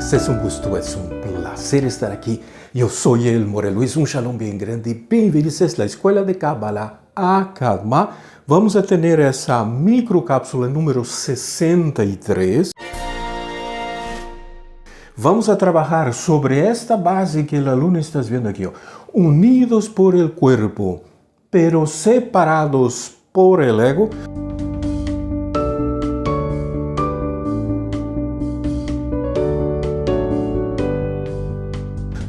todos, es un gusto, es un placer estar aquí. Yo soy el More Luis, un shalom bien grande. Bem-vindos a la Escuela de Kabbalah Acalma. Vamos a tener essa microcápsula número 63. Vamos a trabajar sobre esta base que el aluno está viendo aquí. Unidos por el cuerpo, pero separados por el ego.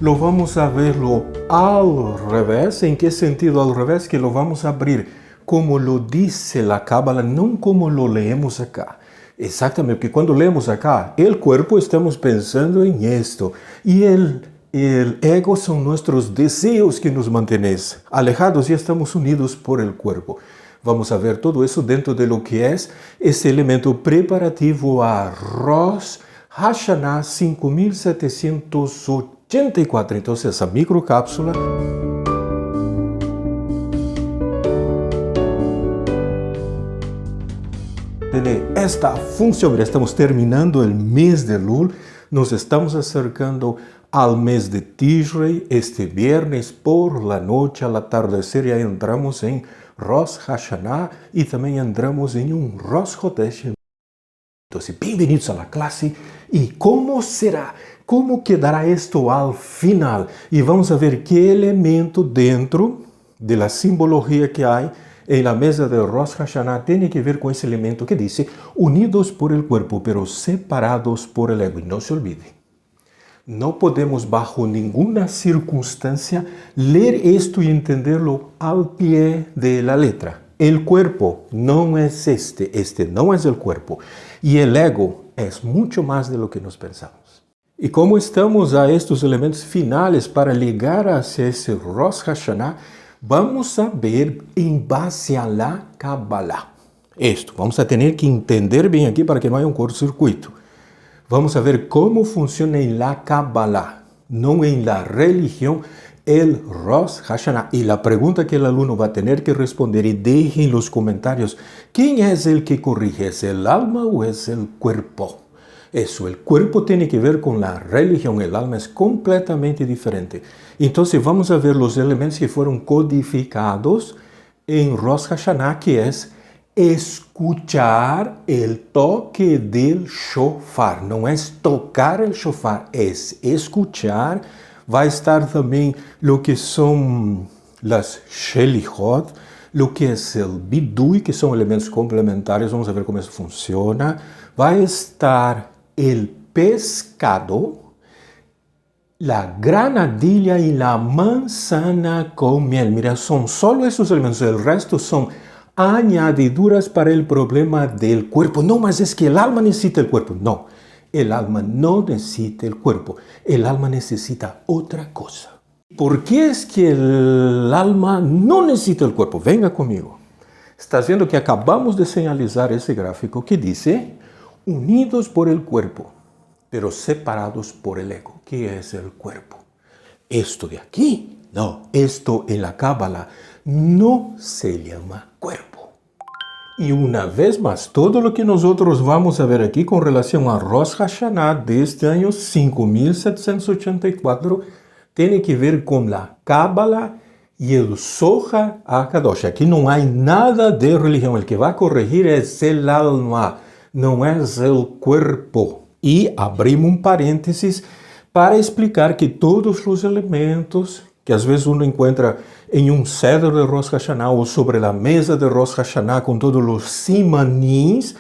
Lo vamos a verlo al revés. ¿En qué sentido al revés? Que lo vamos a abrir como lo dice la Cábala, no como lo leemos acá. Exactamente, porque cuando leemos acá, el cuerpo estamos pensando en esto. Y el ego son nuestros deseos que nos mantienen alejados y estamos unidos por el cuerpo. Vamos a ver todo eso dentro de lo que es ese elemento preparativo a Rosh Hashanah 5784. Entonces, esa microcápsula tiene esta función. Estamos terminando el mes de Elul, nos estamos acercando al mes de Tishrei. Este viernes por la noche, al atardecer, ya entramos en Rosh Hashanah y también entramos en un Rosh Chodesh. Entonces, bienvenidos a la clase. ¿Y cómo será? ¿Cómo quedará esto al final? Y vamos a ver qué elemento dentro de la simbología que hay en la mesa de Rosh Hashanah tiene que ver con ese elemento que dice unidos por el cuerpo, pero separados por el ego. Y no se olvide, no podemos bajo ninguna circunstancia leer esto y entenderlo al pie de la letra. El cuerpo no es este no es el cuerpo. Y el ego es mucho más de lo que nos pensamos. Y como estamos a estos elementos finales para llegar hacia ese Rosh Hashanah, vamos a ver en base a la Kabbalah. Esto, vamos a tener que entender bien aquí para que no haya un cortocircuito. Vamos a ver cómo funciona en la Kabbalah, no en la religión, el Rosh Hashanah. Y la pregunta que el alumno va a tener que responder, y deje en los comentarios, ¿quién es el que corrige? ¿Es el alma o es el cuerpo? Eso, el cuerpo tiene que ver con la religión, el alma es completamente diferente. Entonces vamos a ver los elementos que fueron codificados en Rosh Hashanah, que es escuchar el toque del shofar. No es tocar el shofar, es escuchar. Va a estar también lo que son las Shelihot, lo que es el Bidui, que son elementos complementarios. Vamos a ver cómo eso funciona. Va a estar el pescado, la granadilla y la manzana con miel. Mira, son solo esos elementos. El resto son añadiduras para el problema del cuerpo. No más es que el alma necesita el cuerpo. No, el alma no necesita el cuerpo. El alma necesita otra cosa. ¿Por qué es que el alma no necesita el cuerpo? Venga conmigo. Estás viendo que acabamos de señalizar ese gráfico que dice unidos por el cuerpo, pero separados por el ego. ¿Qué es el cuerpo? Esto de aquí. No, esto en la Cábala no se llama cuerpo. Y una vez más, todo lo que nosotros vamos a ver aquí con relación a Rosh Hashanah de este año 5784 tiene que ver con la Cábala y el Zohar HaKadosh. Aquí no hay nada de religión. El que va a corregir es el alma, no es el cuerpo. Y abrimos un paréntesis para explicar que todos los elementos que às vezes uno encuentra en un cedro de Rosh Hashanah o sobre la mesa de Rosh Hashanah con todos los simanís,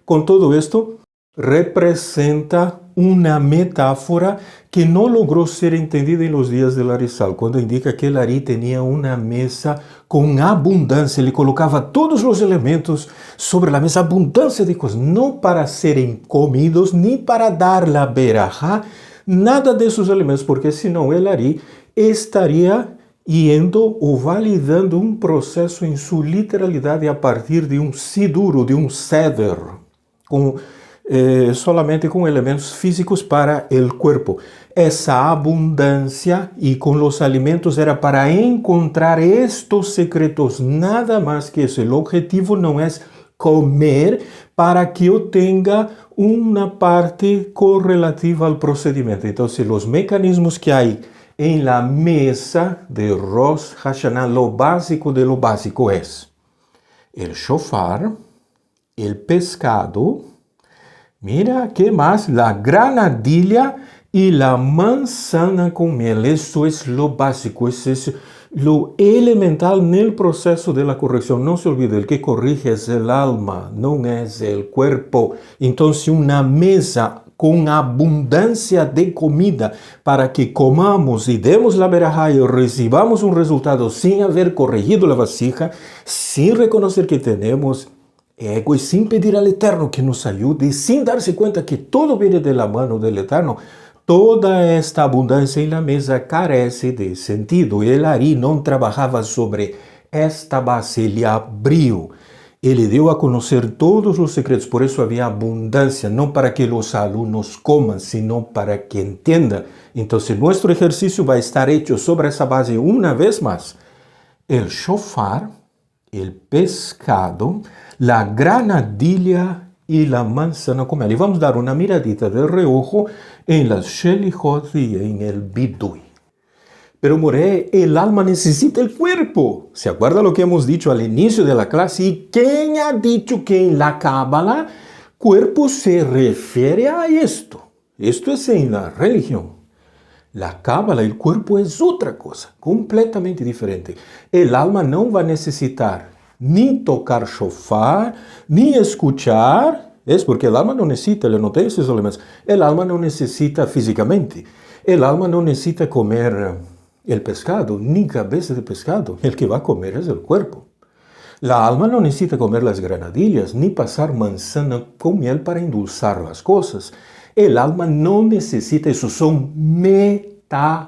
con todo esto, representa una metáfora que no logró ser entendida en los días del Arizal, cuando indica que el Ari tenía una mesa con abundancia, le colocaba todos los elementos sobre la mesa, abundancia de cosas, no para serem comidos ni para dar la berajá, nada de esos elementos, porque senão el Ari estaría yendo o validando un proceso en su literalidad a partir de un siduro, de un ceder, solamente con elementos físicos para el cuerpo. Esa abundancia y con los alimentos era para encontrar estos secretos, nada más que eso. El objetivo no es comer para que eu tenha uma parte correlativa ao procedimento. Então, os mecanismos que há em la mesa de Rosh Hashanah, lo básico de lo básico é el shofar, el pescado, mira, ¿qué más? La granadilla y la manzana con miel. Eso es lo básico, eso es lo elemental en el proceso de la corrección. No se olvide, el que corrige es el alma, no es el cuerpo. Entonces, una mesa con abundancia de comida para que comamos y demos la verajá y recibamos un resultado sin haber corregido la vasija, sin reconocer que tenemos ego y sin pedir al Eterno que nos ayude y sin darse cuenta que todo viene de la mano del Eterno. Toda esta abundância em la mesa carece de sentido. Ele Ari não trabalhava sobre esta base, ele abriu. Ele deu a conhecer todos os secretos, por isso havia abundância, não para que os alunos comam, sino para que entendam. Então, nosso exercício vai estar hecho sobre essa base uma vez mais. El shofar, el pescado, la granadilla y la manzana con miel. Y vamos a dar una miradita de reojo en las Shelihot y en el Bidui. Pero Moré, el alma necesita el cuerpo. ¿Se acuerda lo que hemos dicho al inicio de la clase? ¿Y quién ha dicho que en la Cábala cuerpo se refiere a esto? Esto es en la religión. La Cábala, el cuerpo es otra cosa, completamente diferente. El alma no va a necesitar ni tocar shofar, ni escuchar, es porque el alma no necesita, ele não tem esses elementos. El alma no necesita físicamente. El alma no necesita comer el pescado, ni cabeza de pescado. El que va a comer es el cuerpo. La alma no necesita comer las granadillas, ni pasar manzana con miel para endulzar las cosas. El alma no necesita, eso son metáforas.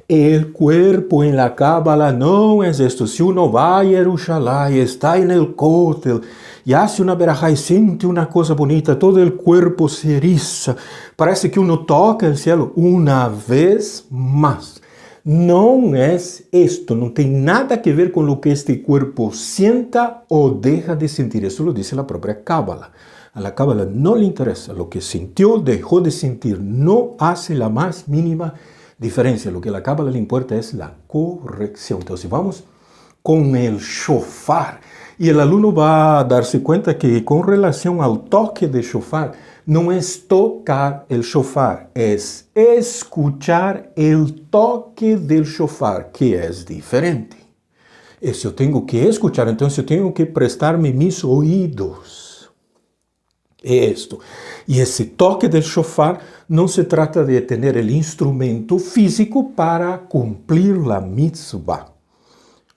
El cuerpo en la Cábala no es esto. Si uno va a Jerusalén y está en el cótel y hace una verajá y siente una cosa bonita, todo el cuerpo se eriza. Parece que uno toca el cielo una vez más. No es esto, no tiene nada que ver con lo que este cuerpo sienta o deja de sentir. Eso lo dice la propia Cábala. A la Cábala no le interesa. Lo que sintió, dejó de sentir. No hace la más mínima diferencia. Lo que a la Cábala le importa es la corrección. Entonces vamos con el shofar. Y el alumno va a darse cuenta que con relación al toque de shofar, no es tocar el shofar, es escuchar el toque del shofar, que es diferente. Eso yo tengo que escuchar, entonces yo tengo que prestarme mis oídos. Esto. Y ese toque del shofar no se trata de tener el instrumento físico para cumplir la mitzvah.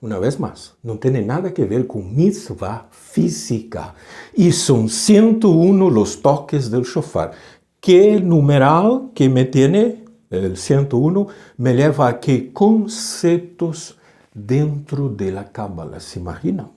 Una vez más, no tiene nada que ver con mitzvah física. Y son 101 los toques del shofar. ¿Qué numeral que me tiene el 101 me lleva a qué conceptos dentro de la Cábala? ¿Se imaginan?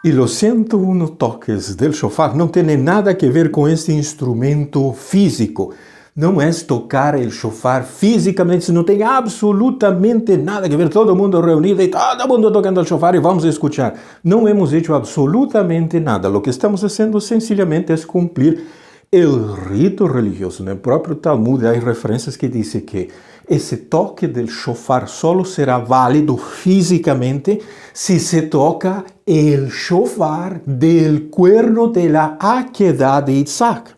Y los 101 toques del shofar no tienen nada que ver con este instrumento físico. No es tocar el shofar físicamente, no tiene absolutamente nada que ver. Todo el mundo reunido y todo el mundo tocando el shofar y vamos a escuchar. No hemos hecho absolutamente nada. Lo que estamos haciendo sencillamente es cumplir el rito religioso. En el propio Talmud hay referencias que dicen que ese toque del shofar solo será válido físicamente si se toca el shofar del cuerno de la Akedah de Isaac.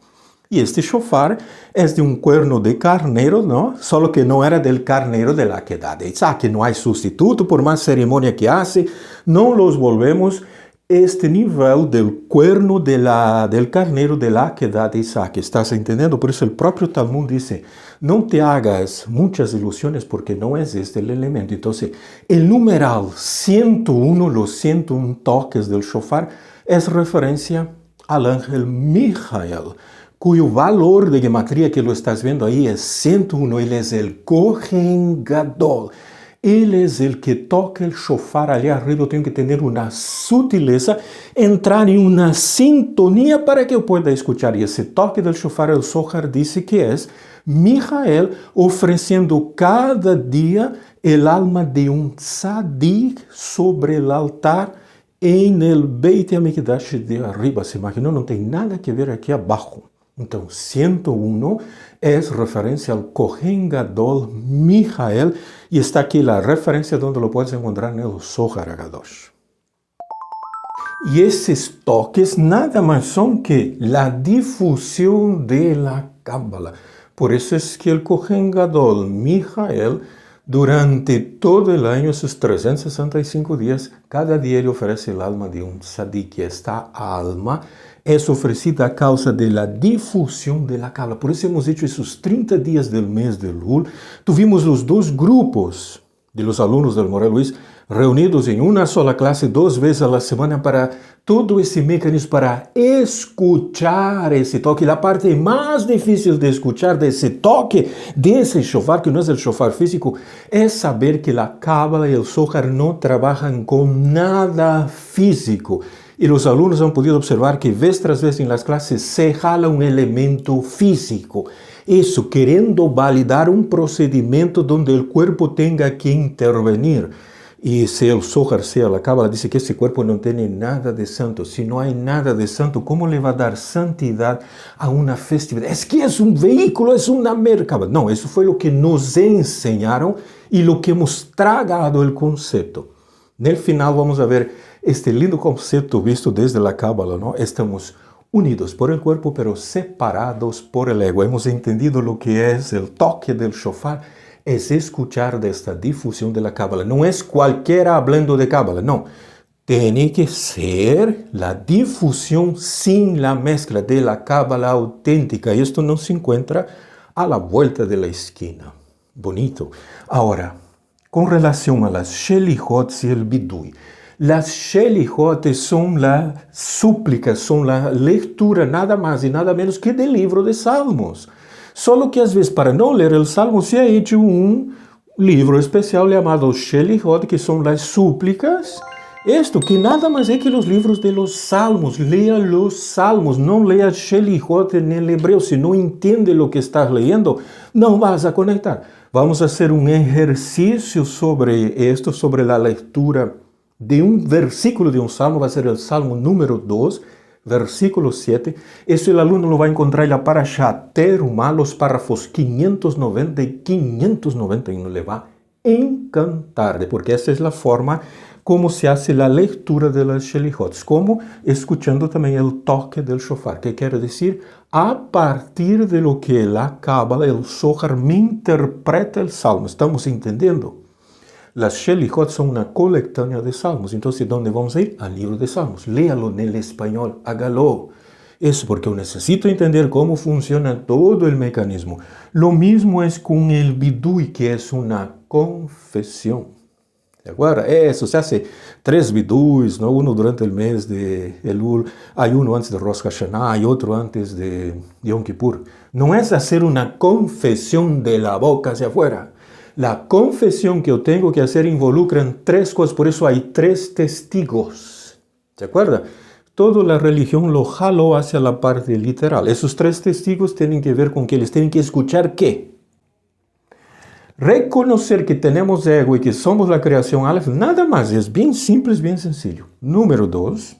Y este shofar es de un cuerno de carnero, ¿no? Solo que no era del carnero de la Akedah de Isaac, que no hay sustituto, por más ceremonia que hace, no los volvemos este nivel del cuerno del carnero de la Akedah de Isaac. ¿Estás entendiendo? Por eso el propio Talmud dice, no te hagas muchas ilusiones porque no es este el elemento. Entonces, el numeral 101, los 101 toques del shofar, es referencia al ángel Mijael, cuyo valor de gematría que lo estás viendo ahí es 101. Él es el Kohen Gadol. Él es el que toca el shofar allá arriba. Tengo que tener una sutileza, entrar en una sintonía para que yo pueda escuchar. Y ese toque del shofar, el Zohar dice que es Mijael ofreciendo cada día el alma de un tzadik sobre el altar em el Beit HaMikdash de arriba. Se imaginou? Não tem nada que ver aqui abaixo. Então, 101 é referência ao Kohen Gadol Mijael e está aqui a referência onde lo puedes encontrar no Zohar HaKadosh. E esses toques nada mais são que a difusão da Cábala. Por isso é que o Kohen Gadol Mijael, durante todo o ano, esses 365 dias, cada dia ele oferece a alma de um tzadik. Esta alma é oferecida a causa da difusão da Cábala. Por isso hemos hecho esses 30 dias do mês de Elul. Tuvimos os dois grupos de los alunos del Morel Luis reunidos em uma sola classe 2 vezes a la semana para todo esse mecanismo, para escuchar esse toque. A parte mais difícil de escuchar desse toque, desse shofar, que não é o shofar físico, é saber que a Cábala e o Zohar não trabalham com nada físico. E os alunos han podido observar que vez tras vez em las clases se jala um elemento físico. Isso querendo validar um procedimento onde o corpo tenha que intervenir. E se o Zohar, se a Cábala, diz que esse corpo não tem nada de santo, se não há nada de santo, como le vai dar santidade a uma festividade? É que é um veículo, é uma mercadoria. Não, isso foi o que nos ensinaram e o que hemos tragado o conceito. No final vamos ver este lindo conceito visto desde a Cábala, ¿no? Estamos unidos por el cuerpo, pero separados por el ego. Hemos entendido lo que es el toque del shofar, es escuchar de esta difusión de la Cábala. No es cualquiera hablando de Cábala, no. Tiene que ser la difusión sin la mezcla de la Cábala auténtica. Y esto no se encuentra a la vuelta de la esquina. Bonito. Ahora, con relación a las Shelihot y el Bidui. Las Shelihot son las súplicas, son la lectura nada más y nada menos que del libro de Salmos. Solo que às vezes para não ler o Salmo se ha hecho um livro especial chamado Shelihot, que são as súplicas. Esto que nada mais é que os livros de los Salmos. Lea los Salmos, não lea Shelihot en el hebreo. Se não entende o que estás leyendo, não vas a conectar. Vamos a hacer um exercício sobre esto, sobre a leitura de um versículo de um salmo. Vai ser o Salmo número 2, versículo 7. Eso el alumno lo va a encontrar en la Parashá Terumá, los párrafos 590 y 591. Le va a encantar, porque esa es la forma como se hace la lectura de las Shelihot, como escuchando también el toque del shofar, que quiere decir a partir de lo que la Cábala, el Zohar, me interpreta el salmo. ¿Estamos entendiendo? Las Shelihot son una colectánea de salmos. Entonces, ¿dónde vamos a ir? Al libro de salmos. Léalo en el español, hágalo. Eso porque yo necesito entender cómo funciona todo el mecanismo. Lo mismo es con el Bidui, que es una confesión. ¿De acuerdo? Eso se hace 3 Biduis, ¿no? Uno durante el mes de Elul, hay uno antes de Rosh Hashanah, hay otro antes de Yom Kippur. No es hacer una confesión de la boca hacia afuera. La confesión que yo tengo que hacer involucra 3 cosas, por eso hay 3 testigos. ¿Se acuerda? Toda la religión lo jaló hacia la parte literal. Esos 3 testigos tienen que ver con que les tienen que escuchar ¿qué? Reconocer que tenemos ego y que somos la creación Aleph, nada más, es bien simple, es bien sencillo. Número 2,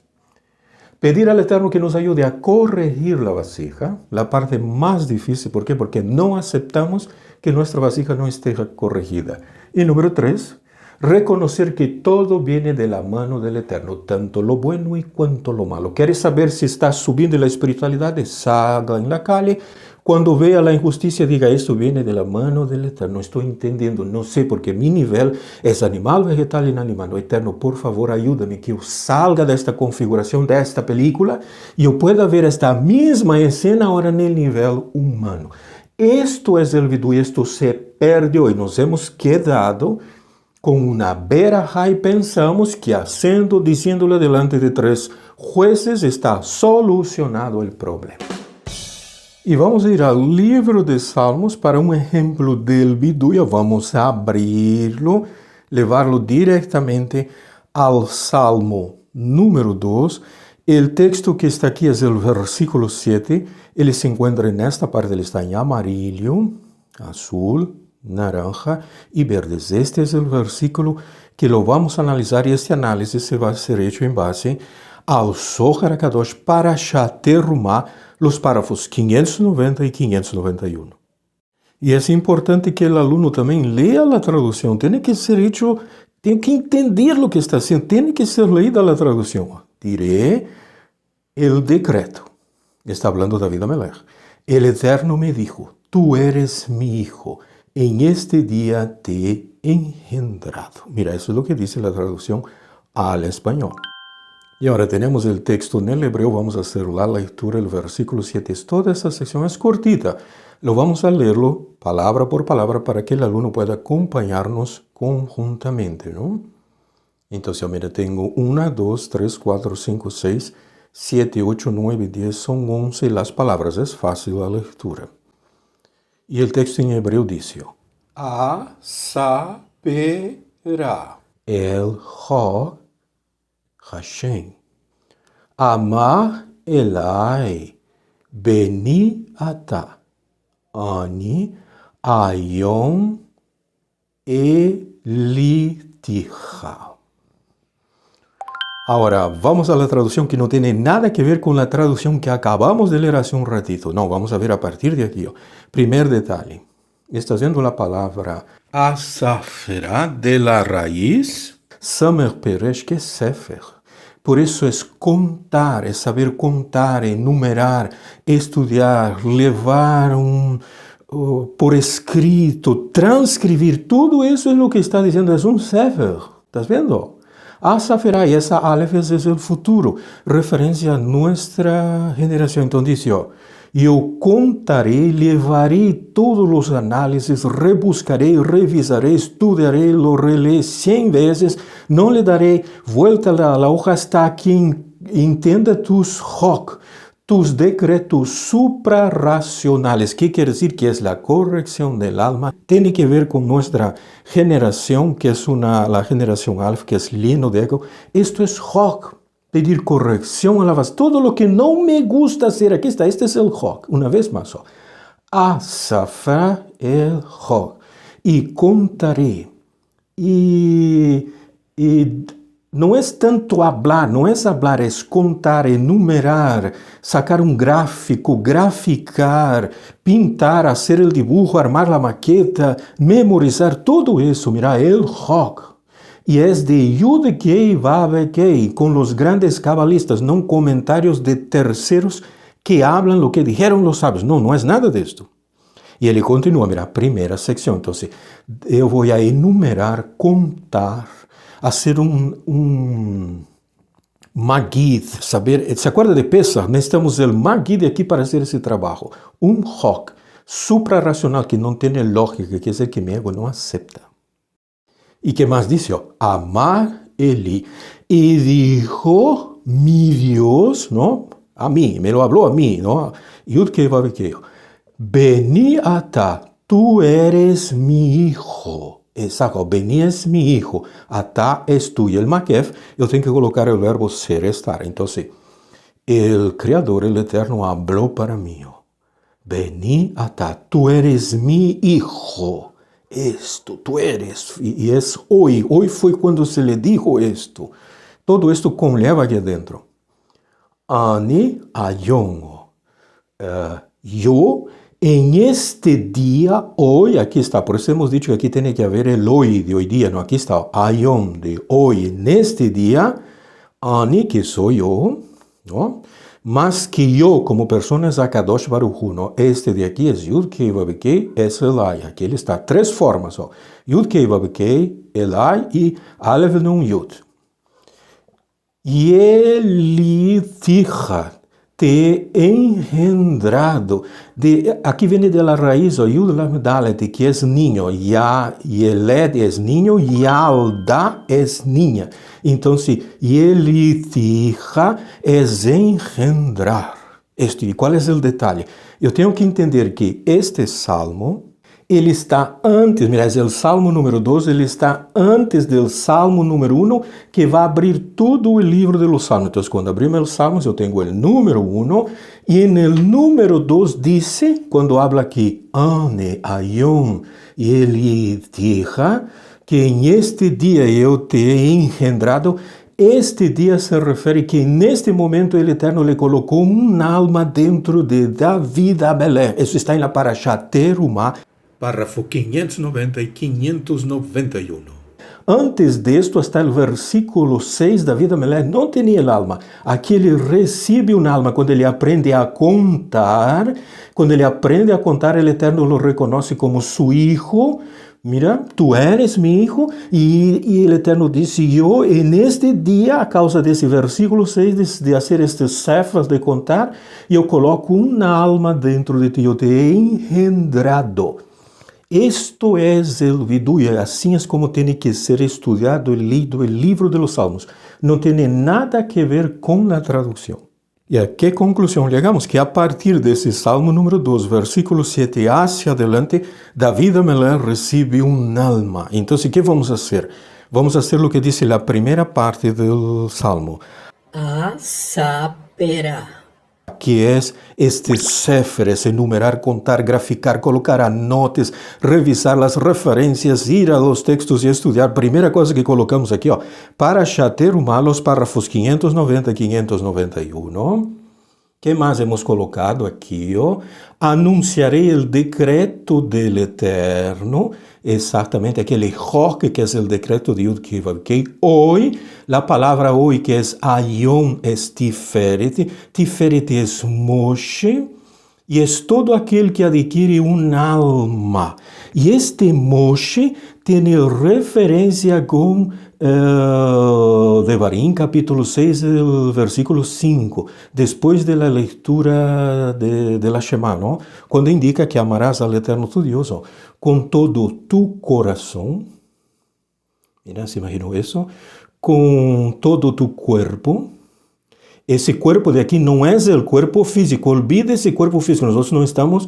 pedir al Eterno que nos ayude a corregir la vasija, la parte más difícil. ¿Por qué? Porque no aceptamos que nuestra vasija no esté corregida. Y número 3, reconocer que todo viene de la mano del Eterno, tanto lo bueno y cuanto lo malo. ¿Quieres saber si estás subiendo en la espiritualidad? Salga en la calle. Cuando vea la injusticia, diga, esto viene de la mano del Eterno. Estoy entendiendo, no sé, porque mi nivel es animal, vegetal, inanimado. Eterno, por favor, ayúdame que yo salga de esta configuración, de esta película, y yo pueda ver esta misma escena ahora en el nivel humano. Esto es el vidú, esto se perdió y nos hemos quedado con una verajá y pensamos que haciendo, diciéndole delante de 3 jueces está solucionado el problema. E vamos ir ao livro de Salmos para um exemplo del vidú. Vamos abrirlo, levarlo diretamente ao Salmo número 2. O texto que está aqui é o versículo 7. Ele se encontra nesta parte, ele está em amarillo, azul, naranja y verdes. Este es el versículo que lo vamos a analizar y este análisis se va a ser hecho en base ao Zohar HaKadosh Parashat Terumah, los párrafos 590 y 591. Y es importante que el alumno también lea la traducción. Tiene que ser hecho, tiene que entender lo que está haciendo. Tiene que ser leída la traducción. Diré el decreto. Está hablando David Amelech. El Eterno me dijo, tú eres mi hijo. En este día te he engendrado. Mira, eso es lo que dice la traducción al español. Y ahora tenemos el texto en el hebreo, vamos a hacer la lectura, el versículo 7. Toda esta sección es cortita. Lo vamos a leerlo palabra por palabra para que el alumno pueda acompañarnos conjuntamente, ¿no? Entonces, mira, tengo 1, 2, 3, 4, 5, 6, 7, 8, 9, 10, son 11 las palabras. Es fácil la lectura. Y el texto en hebreo dice, A saberá el Hog Hashem. Amar Elai Beni Ata Ani Ayom Elitija. Ahora, vamos a la traducción que no tiene nada que ver con la traducción que acabamos de leer hace un ratito. No, vamos a ver a partir de aquí. Primer detalle. Está haciendo la palabra asafera de la raíz Samer Peresh, que es Sefer. Por eso es contar, es saber contar, enumerar, estudiar, llevar por escrito, transcribir. Todo eso es lo que está diciendo. Es un Sefer. ¿Estás viendo? Asafera, y esa Aleph es el futuro. Referencia a nuestra generación. Entonces dice, yo contaré, llevaré todos los análisis, rebuscaré, revisaré, estudiaré, lo releeré 100 veces, no le daré vuelta a la hoja hasta que entienda tus hok, tus decretos suprarracionales. ¿Qué quiere decir? Que es la corrección del alma. Tiene que ver con nuestra generación, que es la generación Aleph, que es lleno de ego. Esto es hok. Pedir corrección a la base. Todo lo que no me gusta hacer, aquí está, este es el Hog. Una vez más. Asafra el Hog. Y contaré. Y no es tanto hablar, no es hablar, es contar, enumerar, sacar un gráfico, graficar, pintar, hacer el dibujo, armar la maqueta, memorizar, todo eso. Mira, el Hog. Y es de Yud-Kei Vav-Kei, con los grandes cabalistas, no comentarios de terceros que hablan lo que dijeron los sabios. No, no es nada de esto. Y él continúa, mira, primera sección. Entonces, yo voy a enumerar, contar, hacer un Magid, saber, ¿se acuerda de Pesach? Necesitamos el Magid aquí para hacer ese trabajo. Un Hok suprarracional que no tiene lógica, que es el que mi ego no acepta. ¿Y qué más dice? Amar Eli. Y dijo mi Dios, ¿no? A mí, me lo habló a mí, ¿no? Yud-Kei Vav-Kei. Beni ata, tú eres mi hijo. Exacto, Beni es mi hijo. Ata es tú. Y el Makef, yo tengo que colocar el verbo ser, estar. Entonces, el Creador, el Eterno, habló para mí. Beni ata, tú eres mi hijo. Esto, tú eres, y es hoy fue cuando se le dijo esto. Todo esto conlleva aquí adentro. Ani ayom. Yo en este día, hoy, aquí está, por eso hemos dicho que aquí tiene que haber el hoy de hoy día, no, aquí está, ayom de hoy, en este día, ani que soy yo, ¿no? Más que yo, como persona, es HaKadosh Baruch Hu, ¿no? Este de aquí es Yud-Kei Vav-Kei, es Elai. Aquí él está, tres formas, ¿no? Yud-Kei Vav-Kei, Elai y Aleph Nun Yud. Yelitija, te he engendrado. Aquí viene de la raíz, Yud Lamed Dalet, que es niño. Ya, Yeled es niño, Yalda es niña. Entonces, Yelitija es engendrar. ¿Y cuál es el detalle? Yo tengo que entender que este salmo, ele está antes, mira, es el salmo número 2, ele está antes del salmo número 1, que va a abrir todo el libro de los salmos. Entonces, cuando abrimos los salmos, yo tengo el número 1, y en el número 2 dice, cuando habla aquí, Ane, Ayom, E ele deja que em este dia eu te he engendrado. Este dia se refere que neste momento el Eterno le colocou alma dentro de David Abelé. Isso está na Parashá Terumá, párrafo 590 e 591. Antes disto, hasta el versículo 6, David Amelech não tinha el alma. Aqui ele recebe alma quando ele aprende a contar. Quando ele aprende a contar, el Eterno lo reconoce como su hijo. Mira, tu eres mi hijo. E el Eterno disse, eu, neste dia, a causa desse versículo 6, de fazer estes cefas de contar, eu coloco alma dentro de ti, eu te he engendrado. Isto é o vidui, assim é como tem que ser estudado e lido o livro dos Salmos. Não tem nada a ver com a tradução. E a que conclusão chegamos? Que a partir desse Salmo número 2, versículo 7 hacia adelante, David Amelech recebe alma. Então, o que vamos fazer? Vamos fazer o que diz a primeira parte do Salmo. A saberá. Que é este sefer, esse enumerar, contar, graficar, colocar anotes, revisar as referências, ir a los textos e estudar. Primeira coisa que colocamos aqui, Parashá Terumá, los párrafos 590 e 591. Que mais hemos colocado aqui? Anunciarei o decreto del Eterno, exatamente aquele roque que é o decreto de Yud-Kei-Vav-Kei. Hoy, a palavra hoy que é Ayom, é Tiferet. Tiferet é Moshe, e é todo aquele que adquire alma. E este Moshe tem referência com Devarim, capítulo 6, versículo 5, depois da leitura de la Shema, não? Quando indica que amarás ao Eterno tu Deus com todo tu coração, mira, se imaginou isso? Com todo tu corpo. Esse corpo de aqui não é o corpo físico, olvide esse corpo físico, nós não estamos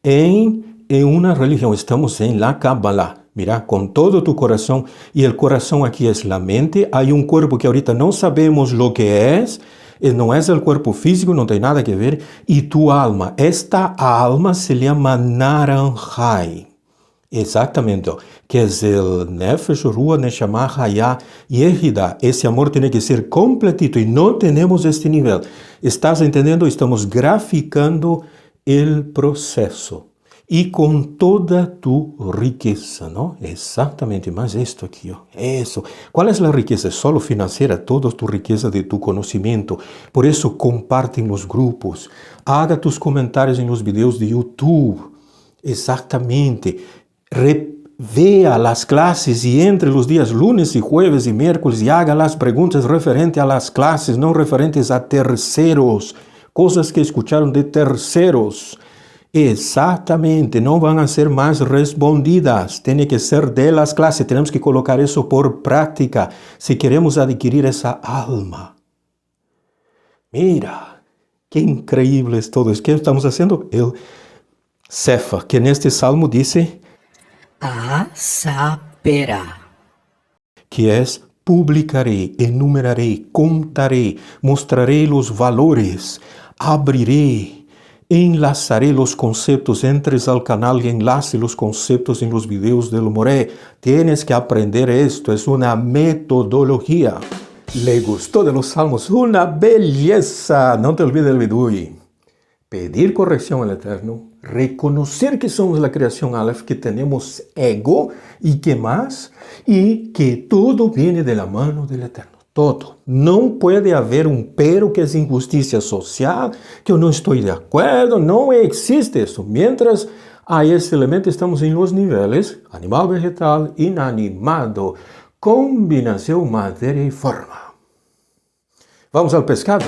em uma religião, estamos em la Kabbalah. Mira, com todo tu coração, e o coração aqui é a mente, há corpo que ahorita não sabemos o que é, não é o corpo físico, não tem nada a ver, e tu alma, esta alma se chama Naranjai, exatamente, que é o Nefesh, Ruach, Neshama, Hayah, Yehida. Esse amor tem que ser completito, e não temos este nível. Estás entendendo? Estamos graficando o processo. E com toda tu riqueza, não? Exatamente, mas isto aqui, isso. Qual é a riqueza? Só financeira, toda tu riqueza de tu conhecimento. Por isso, comparte nos grupos. Haga tus comentários nos vídeos de YouTube. Exatamente. Vea as classes e entre os dias lunes e jueves e miércoles e haga as perguntas referentes a las classes, não referentes a terceiros. Coisas que escucharam de terceiros. Exatamente, não vão ser mais respondidas, tem que ser delas classes, temos que colocar isso por prática, se queremos adquirir essa alma. Mira, que incrível é todo isso que estamos fazendo. El Sefa, que neste salmo diz, A saberá. que é publicarei, enumerarei, contarei, mostrarei os valores, abrirei, enlazaré los conceptos, entres al canal y enlace los conceptos en los videos del Moré. Tienes que aprender esto, es una metodología. ¿Le gustó de los salmos? Una belleza. No te olvides del vidui. Pedir corrección al Eterno, reconocer que somos la creación Aleph, que tenemos ego y que más, y que todo viene de la mano del Eterno. Todo. Não pode haver pero que é injustiça social, que eu não estou de acordo, não existe isso. Mientras há esse elemento, estamos em los níveis animal, vegetal, inanimado, combinação matéria e forma. Vamos ao pescado?